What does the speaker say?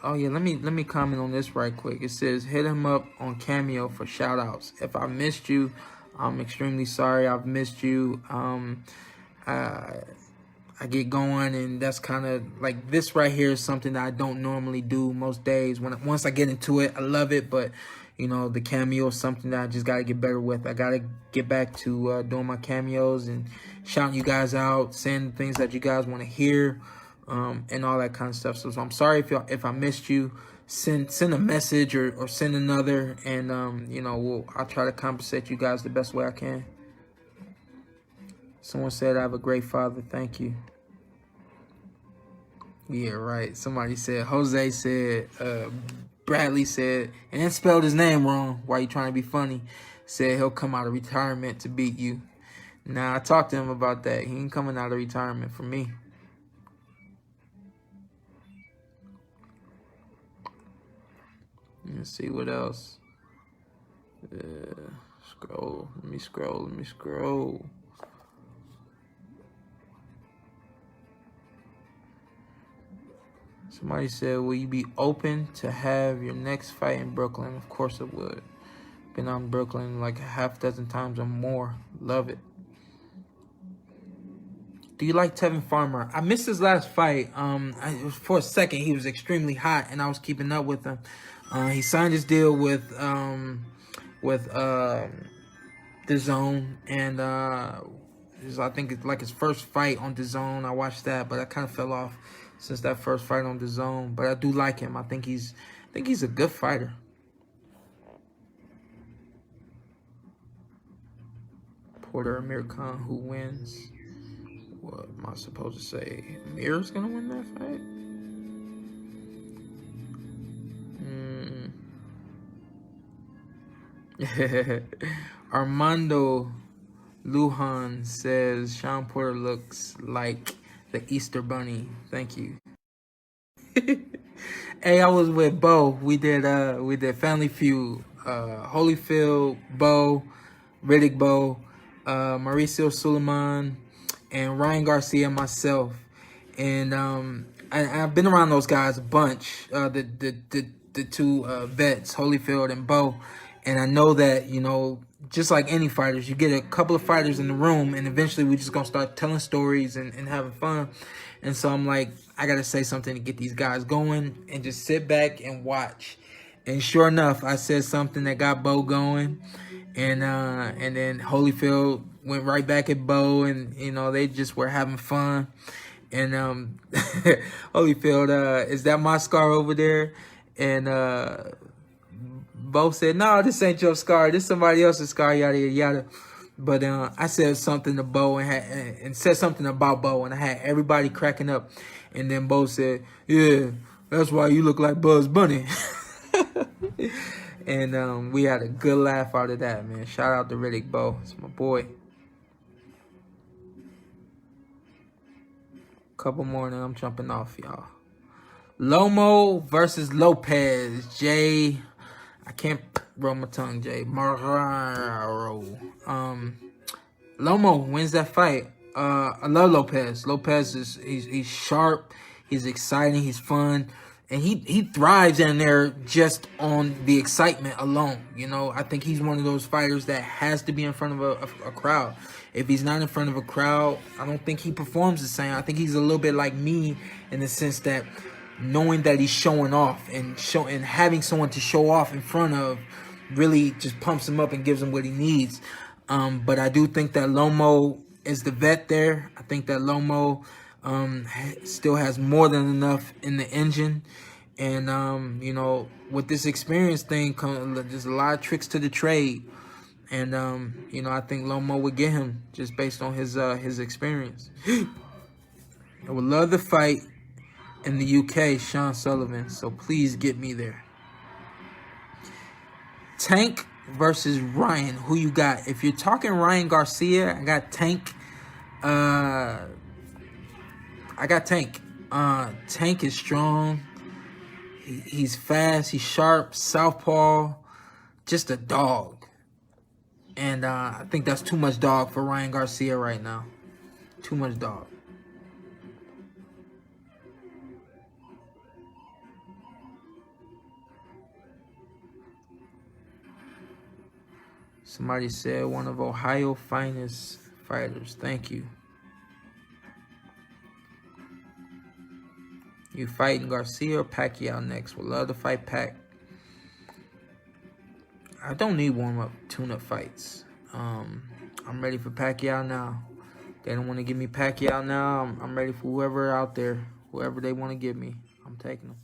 Oh yeah, let me comment on this right quick. It says hit him up on Cameo for shout outs. If I missed you, I'm extremely sorry. I've missed you. I get going, and that's kind of like this right here is something that I don't normally do most days. Once I get into it, I love it, but you know, the cameo is something that I just got to get better with. I got to get back to doing my cameos and shouting you guys out, saying the things that you guys want to hear, and all that kind of stuff. So I'm sorry if I missed you. Send a message or send another, and you know, I'll try to compensate you guys the best way I can. Someone said I have a great father. Thank you. Yeah, right. Somebody said, Jose said, Bradley said, and then spelled his name wrong. Why you trying to be funny? Said he'll come out of retirement to beat you. Now, I talked to him about that. He ain't coming out of retirement for me. Let's see what else. Scroll. Let me scroll. Somebody said, will you be open to have your next fight in Brooklyn? Of course I would. Been on Brooklyn like a half dozen times or more. Love it. Do you like Tevin Farmer? I missed his last fight. For a second, he was extremely hot, and I was keeping up with him. He signed his deal with DAZN, and I think it's like his first fight on DAZN. I watched that, but I kind of fell off since that first fight on DAZN. But I do like him. I think he's a good fighter. Porter Amir Khan, who wins? What am I supposed to say? Amir's gonna win that fight? Armando Lujan says Shawn Porter looks like the Easter Bunny. Thank you. Hey, I was with Bo. We did Family Feud. Holyfield, Bo, Riddick Bo, Mauricio Suleiman, and Ryan Garcia, myself. And I've been around those guys a bunch. The two vets, Holyfield and Bo. And I know that, you know, just like any fighters, you get a couple of fighters in the room, and eventually we just going to start telling stories and having fun. And so I'm like, I got to say something to get these guys going and just sit back and watch. And sure enough, I said something that got Bo going. And then Holyfield went right back at Bo, and, you know, they just were having fun. And Holyfield, is that my scar over there? And Bo said, no, this ain't your scar. This somebody else's scar, yada, yada, yada. But I said something to Bo and said something about Bo, and I had everybody cracking up. And then Bo said, yeah, that's why you look like Bugs Bunny. And we had a good laugh out of that, man. Shout out to Riddick Bo. It's my boy. Couple more, and I'm jumping off, y'all. Lomo versus Lopez. Jay, I can't roll my tongue, Jay. Marrero. Lomo wins that fight. I love Lopez. Lopez he's sharp, he's exciting, he's fun, and he thrives in there just on the excitement alone. You know, I think he's one of those fighters that has to be in front of a crowd. If he's not in front of a crowd, I don't think he performs the same. I think he's a little bit like me in the sense that knowing that he's showing off and having someone to show off in front of really just pumps him up and gives him what he needs. But I do think that Lomo is the vet there. I think that Lomo still has more than enough in the engine. And, you know, with this experience thing, there's a lot of tricks to the trade. And, you know, I think Lomo would get him just based on his experience. I would love the fight in the UK, Sean Sullivan. So please get me there. Tank versus Ryan. Who you got? If you're talking Ryan Garcia, I got Tank. I got Tank. Tank is strong. He's fast. He's sharp. Southpaw. Just a dog. And I think that's too much dog for Ryan Garcia right now. Too much dog. Somebody said one of Ohio's finest fighters. Thank you. You fighting Garcia or Pacquiao next? Would love to fight Pac. I don't need warm-up, tune-up fights. I'm ready for Pacquiao now. They don't want to give me Pacquiao now. I'm ready for whoever out there. Whoever they want to give me, I'm taking them.